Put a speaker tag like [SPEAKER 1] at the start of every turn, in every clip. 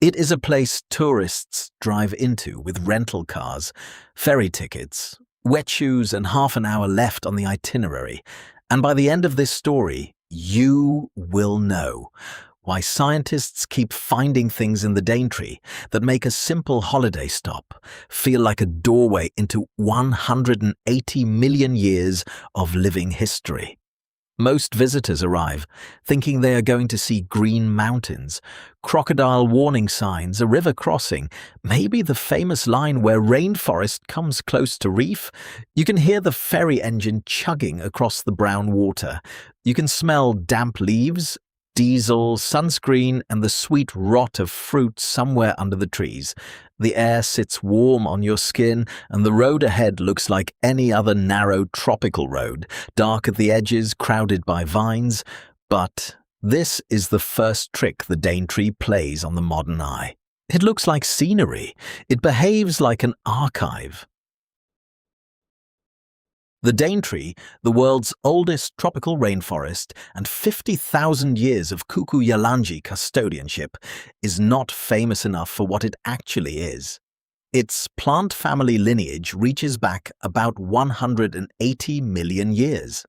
[SPEAKER 1] It is a place tourists drive into with rental cars, ferry tickets, wet shoes, and half an hour left on the itinerary. And by the end of this story, you will know why scientists keep finding things in the Daintree that make a simple holiday stop feel like a doorway into 180 million years of living history. Most visitors arrive thinking they are going to see green mountains, crocodile warning signs, a river crossing, maybe the famous line where Rainforest comes close to reef. You can hear the ferry engine chugging across the brown water. You can smell damp leaves, diesel, sunscreen, and the sweet rot of fruit somewhere under the trees. The air sits warm on your skin, and the road ahead looks like any other narrow tropical road, dark at the edges, crowded by vines. But this is the first trick the Daintree plays on the modern eye. It looks like scenery. It behaves like an archive. The Daintree, the world's oldest tropical rainforest and 50,000 years of Kuku Yalanji custodianship, is not famous enough for what it actually is. Its plant family lineage reaches back about 180 million years.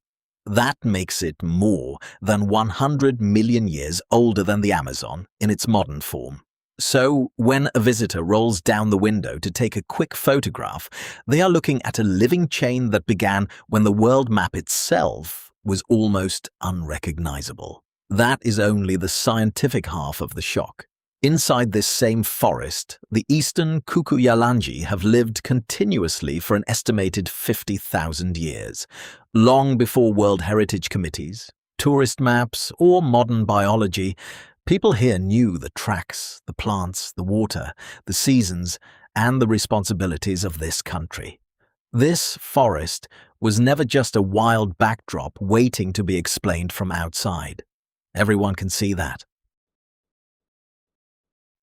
[SPEAKER 1] That makes it more than 100 million years older than the Amazon in its modern form. So, when a visitor rolls down the window to take a quick photograph, they are looking at a living chain that began when the world map itself was almost unrecognizable. That is only the scientific half of the shock. Inside this same forest, the Eastern Kuku Yalanji have lived continuously for an estimated 50,000 years, long before World Heritage Committees, tourist maps, or modern biology. People here knew the tracks, the plants, the water, the seasons, and the responsibilities of this country. This forest was never just a wild backdrop waiting to be explained from outside. Everyone can see that.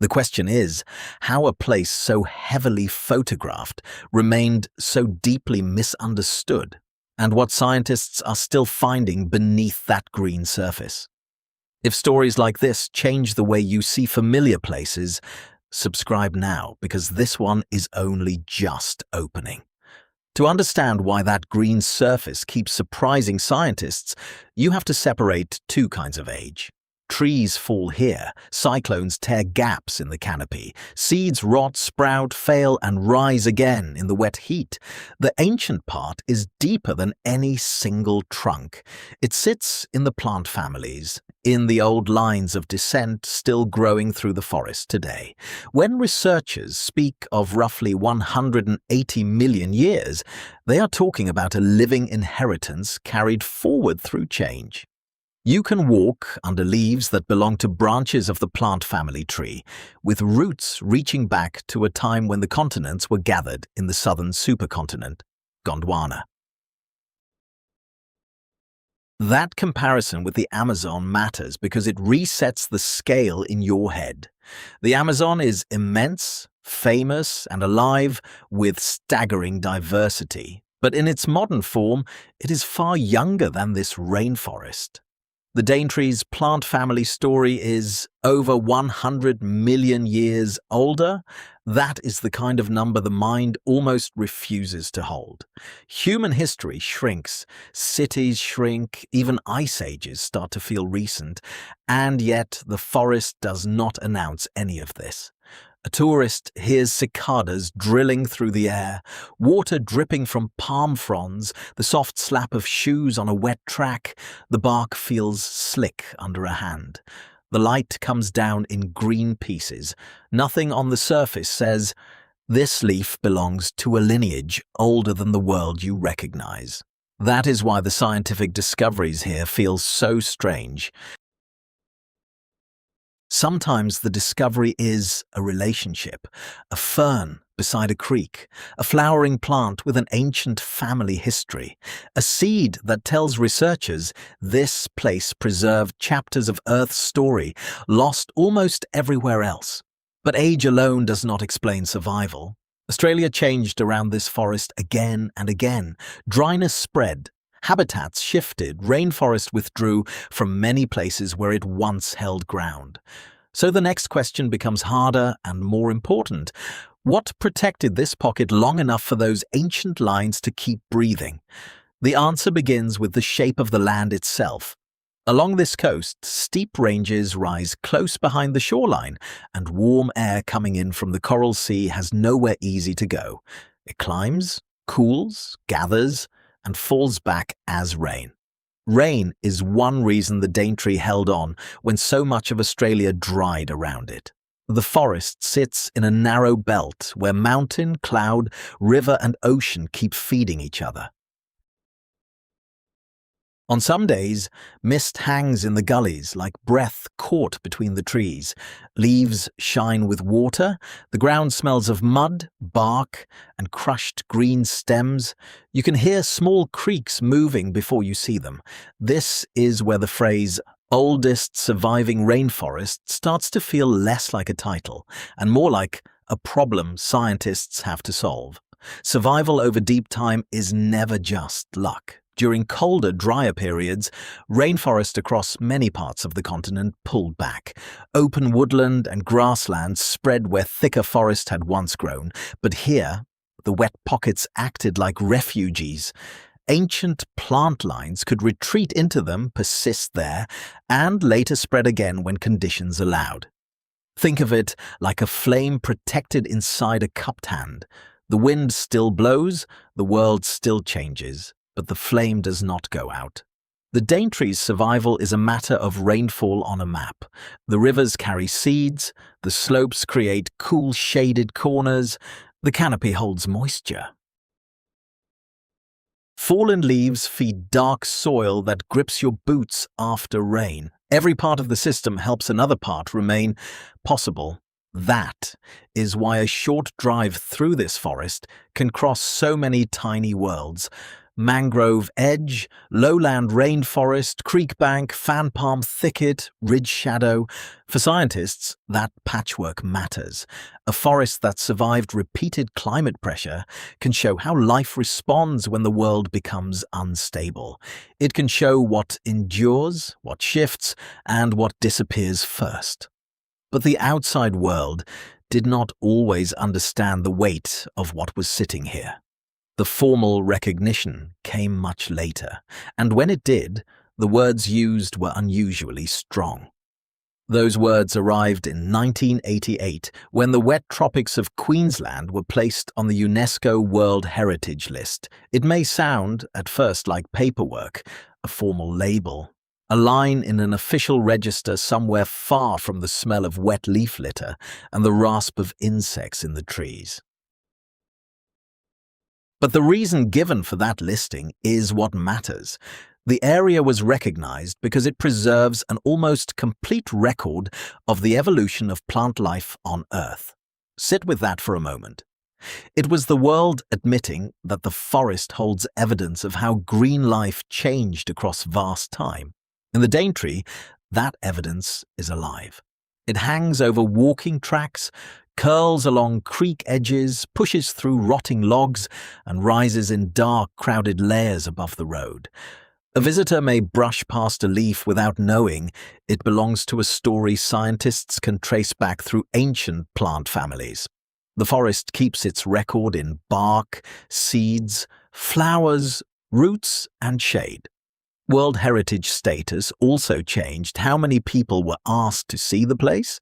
[SPEAKER 1] The question is, how a place so heavily photographed remained so deeply misunderstood, and what scientists are still finding beneath that green surface. If stories like this change the way you see familiar places, subscribe now, because this one is only just opening. To understand why that green surface keeps surprising scientists, you have to separate two kinds of age. Trees fall here, cyclones tear gaps in the canopy, seeds rot, sprout, fail, and rise again in the wet heat. The ancient part is deeper than any single trunk. It sits in the plant families, in the old lines of descent still growing through the forest today. When researchers speak of roughly 180 million years, they are talking about a living inheritance carried forward through change. You can walk under leaves that belong to branches of the plant family tree, with roots reaching back to a time when the continents were gathered in the southern supercontinent, Gondwana. That comparison with the Amazon matters because it resets the scale in your head. The Amazon is immense, famous, and alive with staggering diversity, but in its modern form, it is far younger than this rainforest. The Daintree's plant family story is over 100 million years older. That is the kind of number the mind almost refuses to hold. Human history shrinks, cities shrink, even ice ages start to feel recent, and yet the forest does not announce any of this. A tourist hears cicadas drilling through the air, water dripping from palm fronds, the soft slap of shoes on a wet track. The bark feels slick under a hand. The light comes down in green pieces. Nothing on the surface says, "This leaf belongs to a lineage older than the world you recognize." That is why the scientific discoveries here feel so strange. Sometimes the discovery is a relationship, a fern beside a creek, a flowering plant with an ancient family history, a seed that tells researchers this place preserved chapters of Earth's story, lost almost everywhere else. But age alone does not explain survival. Australia changed around this forest again and again. Dryness spread. Habitats shifted, rainforest withdrew from many places where it once held ground. So the next question becomes harder and more important. What protected this pocket long enough for those ancient lines to keep breathing? The answer begins with the shape of the land itself. Along this coast, steep ranges rise close behind the shoreline, and warm air coming in from the Coral Sea has nowhere easy to go. It climbs, cools, gathers, and falls back as rain. Rain is one reason the Daintree held on when so much of Australia dried around it. The forest sits in a narrow belt where mountain, cloud, river, and ocean keep feeding each other. On some days, mist hangs in the gullies like breath caught between the trees. Leaves shine with water, the ground smells of mud, bark, and crushed green stems. You can hear small creeks moving before you see them. This is where the phrase "oldest surviving rainforest" starts to feel less like a title and more like a problem scientists have to solve. Survival over deep time is never just luck. During colder, drier periods, rainforest across many parts of the continent pulled back. Open woodland and grassland spread where thicker forest had once grown, but here, the wet pockets acted like refugees. Ancient plant lines could retreat into them, persist there, and later spread again when conditions allowed. Think of it like a flame protected inside a cupped hand. The wind still blows, the world still changes, but the flame does not go out. The Daintree's survival is a matter of rainfall on a map. The rivers carry seeds, the slopes create cool shaded corners, the canopy holds moisture. Fallen leaves feed dark soil that grips your boots after rain. Every part of the system helps another part remain possible. That is why a short drive through this forest can cross so many tiny worlds. Mangrove edge, lowland rainforest, creek bank, fan palm thicket, ridge shadow. For scientists, that patchwork matters. A forest that survived repeated climate pressure can show how life responds when the world becomes unstable. It can show what endures, what shifts, and what disappears first. But the outside world did not always understand the weight of what was sitting here. The formal recognition came much later, and when it did, the words used were unusually strong. Those words arrived in 1988 when the Wet Tropics of Queensland were placed on the UNESCO World Heritage List. It may sound, at first, like paperwork, a formal label, a line in an official register somewhere far from the smell of wet leaf litter and the rasp of insects in the trees. But the reason given for that listing is what matters. The area was recognized because it preserves an almost complete record of the evolution of plant life on Earth. Sit with that for a moment. It was the world admitting that the forest holds evidence of how green life changed across vast time. In the Daintree, that evidence is alive. It hangs over walking tracks, curls along creek edges, pushes through rotting logs, and rises in dark, crowded layers above the road. A visitor may brush past a leaf without knowing it belongs to a story scientists can trace back through ancient plant families. The forest keeps its record in bark, seeds, flowers, roots, and shade. World Heritage status also changed how many people were asked to see the place.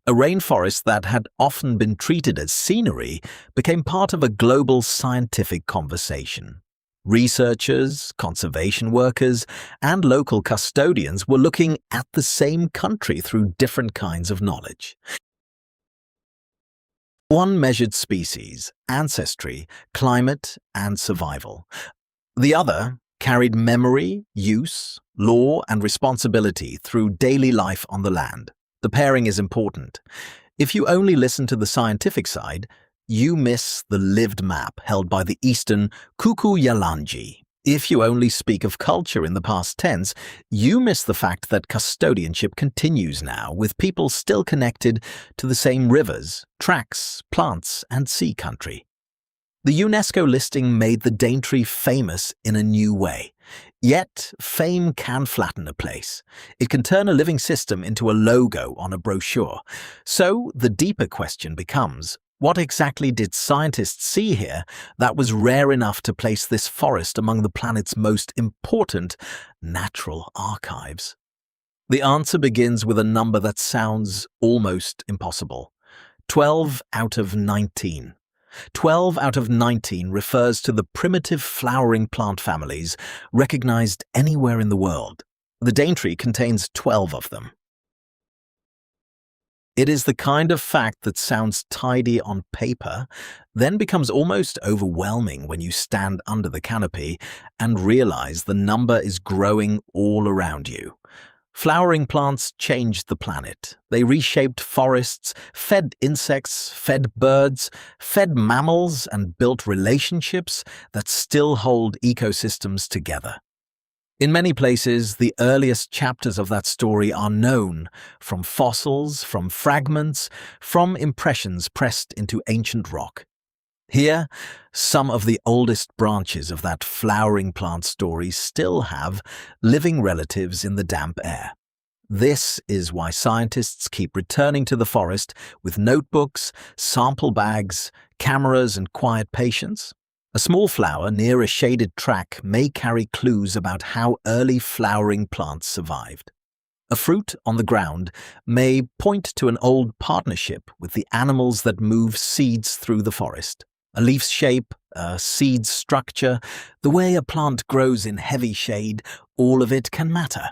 [SPEAKER 1] A rainforest that had often been treated as scenery became part of a global scientific conversation. Researchers, conservation workers, and local custodians were looking at the same country through different kinds of knowledge. One measured species, ancestry, climate, and survival. The other carried memory, use, law, and responsibility through daily life on the land. The pairing is important. If you only listen to the scientific side, you miss the lived map held by the Eastern Kuku Yalanji. If you only speak of culture in the past tense, you miss the fact that custodianship continues now, with people still connected to the same rivers, tracks, plants, and sea country. The UNESCO listing made the Daintree famous in a new way. Yet, fame can flatten a place. It can turn a living system into a logo on a brochure. So, the deeper question becomes, what exactly did scientists see here that was rare enough to place this forest among the planet's most important natural archives? The answer begins with a number that sounds almost impossible. 12 out of 19. 12 out of 19 refers to the primitive flowering plant families recognized anywhere in the world. The Daintree contains 12 of them. It is the kind of fact that sounds tidy on paper, then becomes almost overwhelming when you stand under the canopy and realize the number is growing all around you. Flowering plants changed the planet. They reshaped forests, fed insects, fed birds, fed mammals, and built relationships that still hold ecosystems together. In many places, the earliest chapters of that story are known, from fossils, from fragments, from impressions pressed into ancient rock. Here, some of the oldest branches of that flowering plant story still have living relatives in the damp air. This is why scientists keep returning to the forest with notebooks, sample bags, cameras, and quiet patience. A small flower near a shaded track may carry clues about how early flowering plants survived. A fruit on the ground may point to an old partnership with the animals that move seeds through the forest. A leaf's shape, a seed's structure, the way a plant grows in heavy shade, all of it can matter.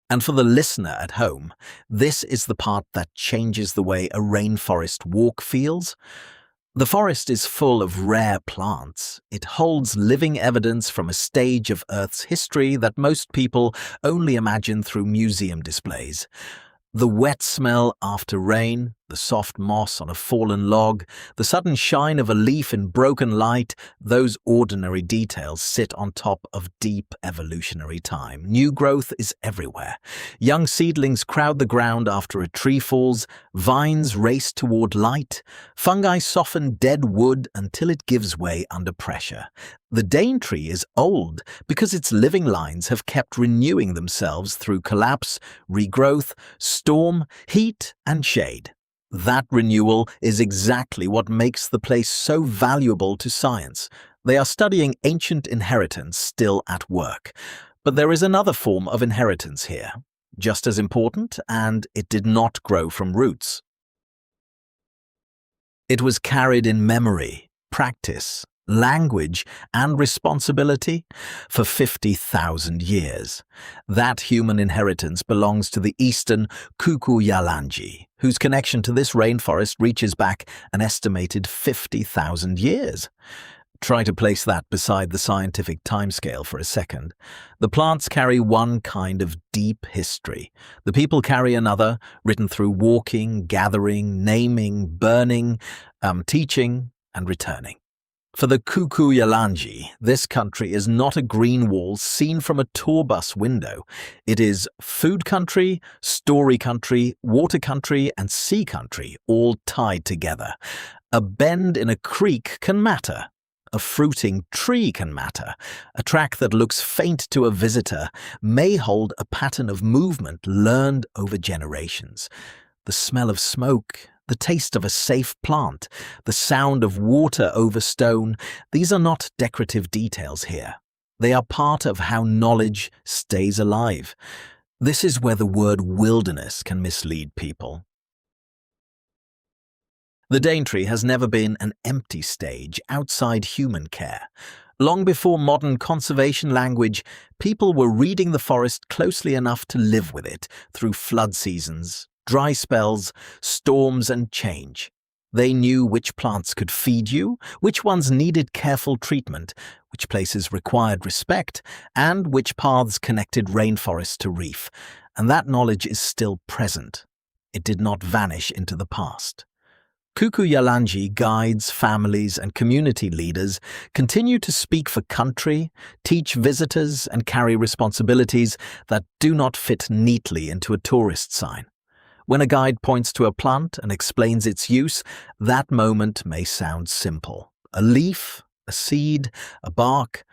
[SPEAKER 1] And for the listener at home, this is the part that changes the way a rainforest walk feels. The forest is full of rare plants. It holds living evidence from a stage of Earth's history that most people only imagine through museum displays. The wet smell after rain, the soft moss on a fallen log, the sudden shine of a leaf in broken light, those ordinary details sit on top of deep evolutionary time. New growth is everywhere. Young seedlings crowd the ground after a tree falls, vines race toward light, fungi soften dead wood until it gives way under pressure. The Daintree is old because its living lines have kept renewing themselves through collapse, regrowth, storm, heat, and shade. That renewal is exactly what makes the place so valuable to science. They are studying ancient inheritance still at work. But there is another form of inheritance here, just as important, and it did not grow from roots. It was carried in memory, practice, language, and responsibility for 50,000 years. That human inheritance belongs to the Eastern Kuku Yalanji, whose connection to this rainforest reaches back an estimated 50,000 years. Try to place that beside the scientific timescale for a second. The plants carry one kind of deep history. The people carry another, written through walking, gathering, naming, burning, teaching, and returning. For the Kuku Yalanji, this country is not a green wall seen from a tour bus window. It is food country, story country, water country, and sea country, all tied together. A bend in a creek can matter. A fruiting tree can matter. A track that looks faint to a visitor may hold a pattern of movement learned over generations. The smell of smoke, the taste of a safe plant, the sound of water over stone, these are not decorative details here. They are part of how knowledge stays alive. This is where the word wilderness can mislead people. The Daintree has never been an empty stage outside human care. Long before modern conservation language, people were reading the forest closely enough to live with it through flood seasons, dry spells, storms, and change. They knew which plants could feed you, which ones needed careful treatment, which places required respect, and which paths connected rainforest to reef. And that knowledge is still present. It did not vanish into the past. Kuku Yalanji guides, families, and community leaders continue to speak for country, teach visitors, and carry responsibilities that do not fit neatly into a tourist sign. When a guide points to a plant and explains its use, that moment may sound simple. A leaf, a seed, a bark.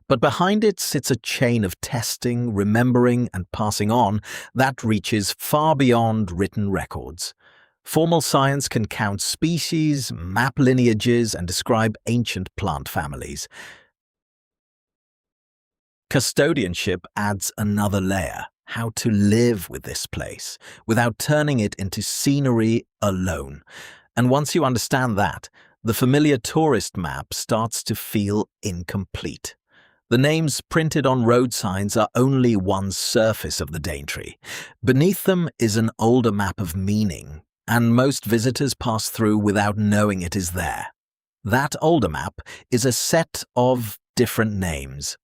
[SPEAKER 1] But behind it sits a chain of testing, remembering, and passing on that reaches far beyond written records. Formal science can count species, map lineages, and describe ancient plant families. Custodianship adds another layer: how to live with this place without turning it into scenery alone. And once you understand that, the familiar tourist map starts to feel incomplete. The names printed on road signs are only one surface of the Daintree. Beneath them is an older map of meaning, and most visitors pass through without knowing it is there. That older map is a set of different names.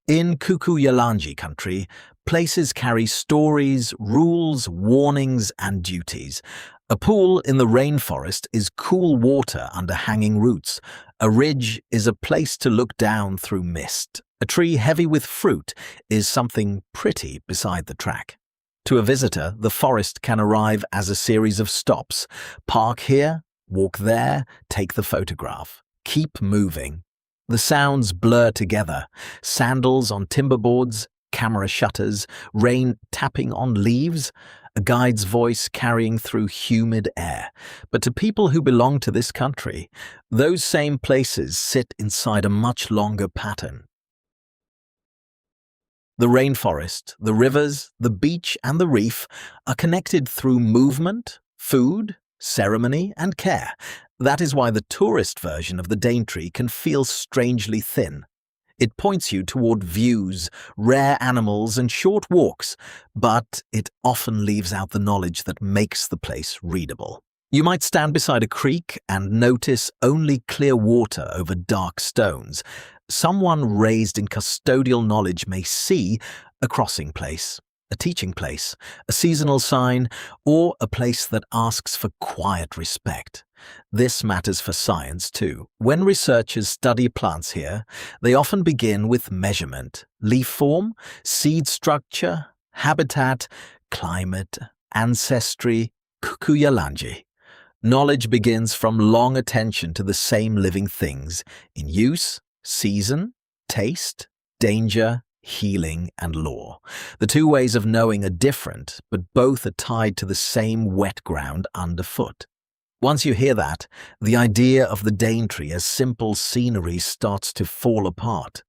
[SPEAKER 1] In Kuku Yalanji country, places carry stories, rules, warnings, and duties. A pool in the rainforest is cool water under hanging roots. A ridge is a place to look down through mist. A tree heavy with fruit is something pretty beside the track. To a visitor, the forest can arrive as a series of stops. Park here, walk there, take the photograph. Keep moving. The sounds blur together: sandals on timberboards, camera shutters, rain tapping on leaves, a guide's voice carrying through humid air. But to people who belong to this country, those same places sit inside a much longer pattern. The rainforest, the rivers, the beach, and the reef are connected through movement, food, ceremony, and care. That is why the tourist version of the Daintree can feel strangely thin. It points you toward views, rare animals, and short walks, but it often leaves out the knowledge that makes the place readable. You might stand beside a creek and notice only clear water over dark stones. Someone raised in custodial knowledge may see a crossing place, a teaching place, a seasonal sign, or a place that asks for quiet respect. This matters for science too. When researchers study plants here, they often begin with measurement: leaf form, seed structure, habitat, climate, ancestry, Kuku Yalanji. Knowledge begins from long attention to the same living things in use, season, taste, danger, healing, and lore. The two ways of knowing are different, but both are tied to the same wet ground underfoot. Once you hear that, the idea of the Daintree as simple scenery starts to fall apart.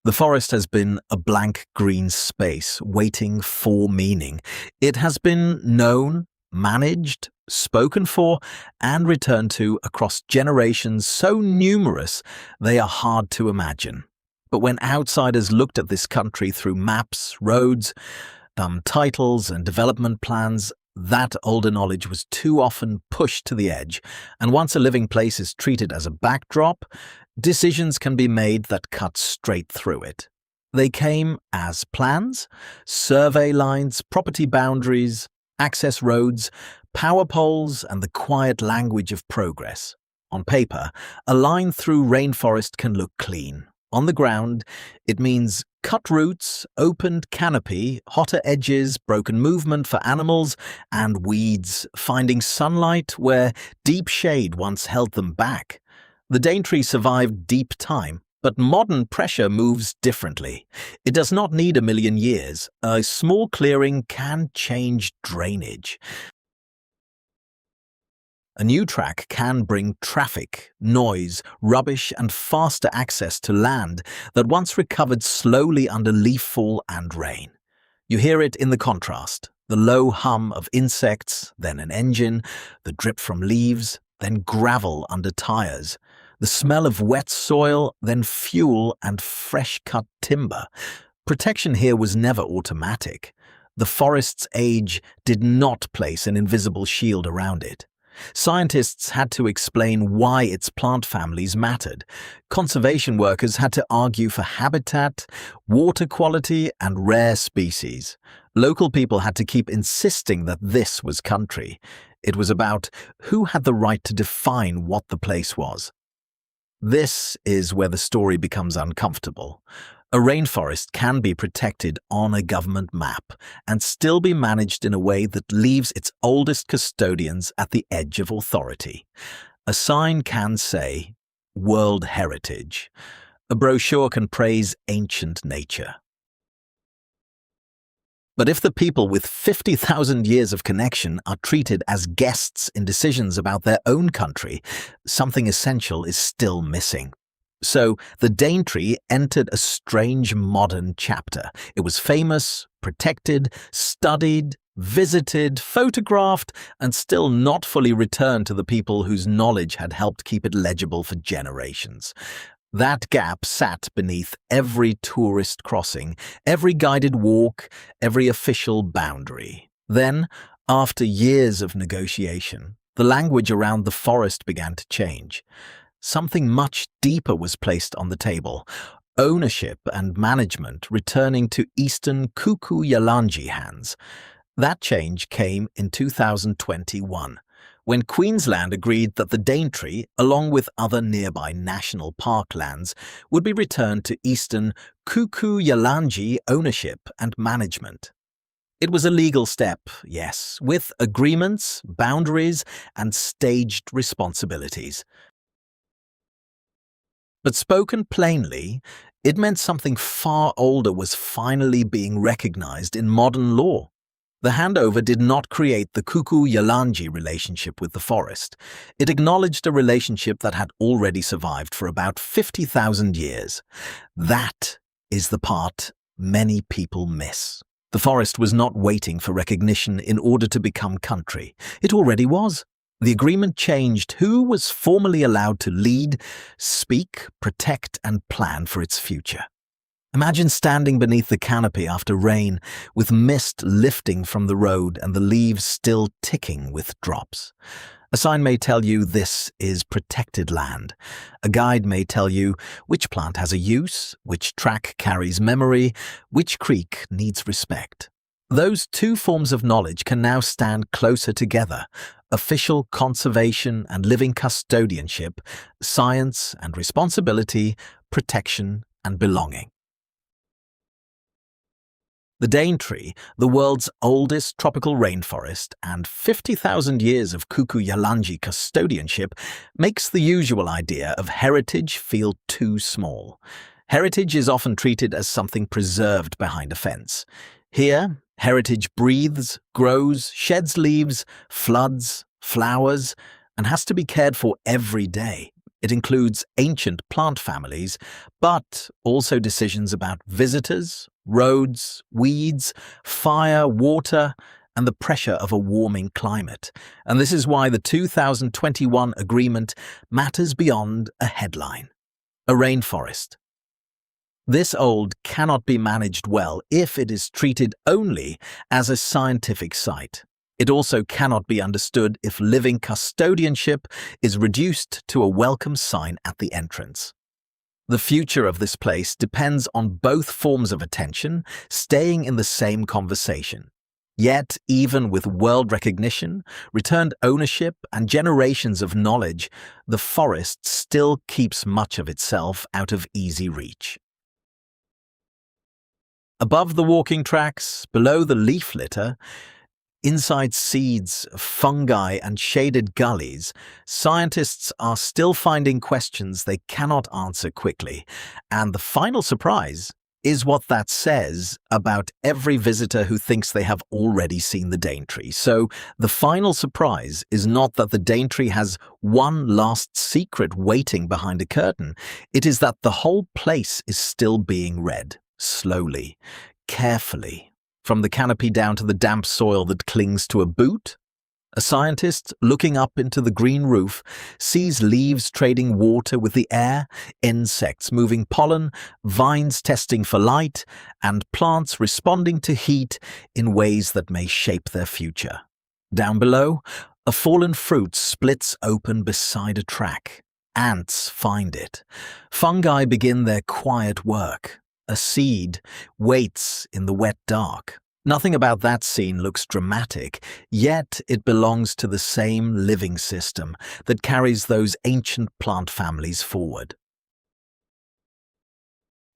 [SPEAKER 1] The forest has been a blank green space waiting for meaning. It has been known, managed, spoken for, and returned to across generations so numerous they are hard to imagine. But when outsiders looked at this country through maps, roads, titles, and development plans, that older knowledge was too often pushed to the edge, and once a living place is treated as a backdrop, decisions can be made that cut straight through it. They came as plans, survey lines, property boundaries, access roads, power poles, and the quiet language of progress. On paper, a line through rainforest can look clean. On the ground, it means cut roots, opened canopy, hotter edges, broken movement for animals, and weeds, finding sunlight where deep shade once held them back. The Daintree survived deep time, but modern pressure moves differently. It does not need a million years. A small clearing can change drainage. A new track can bring traffic, noise, rubbish, and faster access to land that once recovered slowly under leaf fall and rain. You hear it in the contrast: the low hum of insects, then an engine, the drip from leaves, then gravel under tires, the smell of wet soil, then fuel and fresh-cut timber. Protection here was never automatic. The forest's age did not place an invisible shield around it. Scientists had to explain why its plant families mattered. Conservation workers had to argue for habitat, water quality, and rare species. Local people had to keep insisting that this was country. It was about who had the right to define what the place was. This is where the story becomes uncomfortable. A rainforest can be protected on a government map and still be managed in a way that leaves its oldest custodians at the edge of authority. A sign can say, World Heritage, A brochure can praise ancient nature. But if the people with 50,000 years of connection are treated as guests in decisions about their own country, something essential is still missing. So, the Daintree entered a strange modern chapter. It was famous, protected, studied, visited, photographed, and still not fully returned to the people whose knowledge had helped keep it legible for generations. That gap sat beneath every tourist crossing, every guided walk, every official boundary. Then, after years of negotiation, the language around the forest began to change. Something much deeper was placed on the table, ownership and management returning to Eastern Kuku Yalanji hands. That change came in 2021, when Queensland agreed that the Daintree, along with other nearby national park lands, would be returned to Eastern Kuku Yalanji ownership and management. It was a legal step, yes, with agreements, boundaries, and staged responsibilities. But spoken plainly, it meant something far older was finally being recognized in modern law. The handover did not create the Kuku Yalanji relationship with the forest. It acknowledged a relationship that had already survived for about 50,000 years. That is the part many people miss. The forest was not waiting for recognition in order to become country. It already was. The agreement changed who was formally allowed to lead, speak, protect, and plan for its future. Imagine standing beneath the canopy after rain, with mist lifting from the road and the leaves still ticking with drops. A sign may tell you this is protected land. A guide may tell you which plant has a use, which track carries memory, which creek needs respect. Those two forms of knowledge can now stand closer together: official conservation and living custodianship, science and responsibility, protection and belonging. The Daintree, the world's oldest tropical rainforest and 50,000 years of Kuku Yalanji custodianship, makes the usual idea of heritage feel too small. Heritage is often treated as something preserved behind a fence. Here, heritage breathes, grows, sheds leaves, floods, flowers, and has to be cared for every day. It includes ancient plant families, but also decisions about visitors, roads, weeds, fire, water, and the pressure of a warming climate. And this is why the 2021 agreement matters beyond a headline. A rainforest. This old cannot be managed well if it is treated only as a scientific site. It also cannot be understood if living custodianship is reduced to a welcome sign at the entrance. The future of this place depends on both forms of attention staying in the same conversation. Yet, even with world recognition, returned ownership, and generations of knowledge, the forest still keeps much of itself out of easy reach. Above the walking tracks, below the leaf litter, inside seeds, fungi, and shaded gullies, scientists are still finding questions they cannot answer quickly. And the final surprise is what that says about every visitor who thinks they have already seen the Daintree. So the final surprise is not that the Daintree has one last secret waiting behind a curtain. It is that the whole place is still being read, slowly, carefully. From the canopy down to the damp soil that clings to a boot, a scientist looking up into the green roof sees leaves trading water with the air, insects moving pollen, vines testing for light, and plants responding to heat in ways that may shape their future. Down below, a fallen fruit splits open beside a track. Ants find it. Fungi begin their quiet work. A seed waits in the wet dark. Nothing about that scene looks dramatic, yet it belongs to the same living system that carries those ancient plant families forward.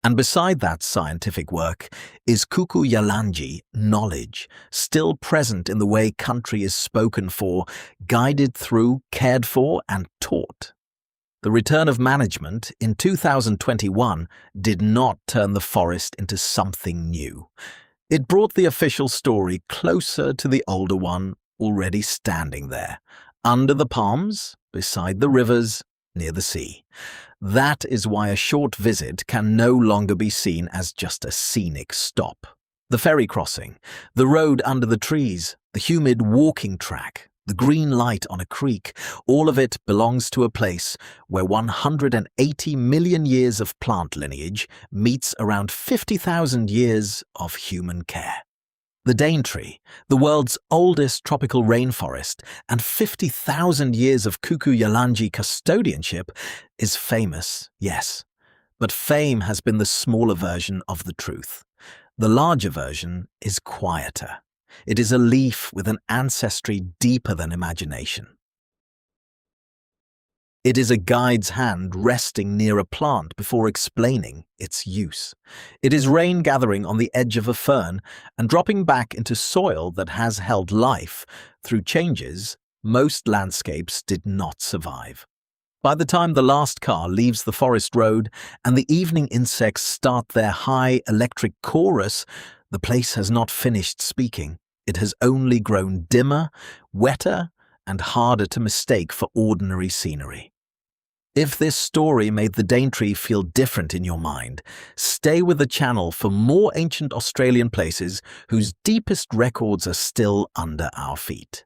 [SPEAKER 1] And beside that scientific work is Kuku Yalanji knowledge, still present in the way country is spoken for, guided through, cared for, and taught. The return of management in 2021 did not turn the forest into something new. It brought the official story closer to the older one already standing there, under the palms, beside the rivers, near the sea. That is why a short visit can no longer be seen as just a scenic stop. The ferry crossing, the road under the trees, the humid walking track, the green light on a creek, all of it belongs to a place where 180 million years of plant lineage meets around 50,000 years of human care. The Daintree, the world's oldest tropical rainforest and 50,000 years of Kuku Yalanji custodianship, is famous, yes, but fame has been the smaller version of the truth. The larger version is quieter. It is a leaf with an ancestry deeper than imagination. It is a guide's hand resting near a plant before explaining its use. It is rain gathering on the edge of a fern and dropping back into soil that has held life through changes most landscapes did not survive. By the time the last car leaves the forest road and the evening insects start their high electric chorus, the place has not finished speaking. It has only grown dimmer, wetter, and harder to mistake for ordinary scenery. If this story made the Daintree feel different in your mind, stay with the channel for more ancient Australian places whose deepest records are still under our feet.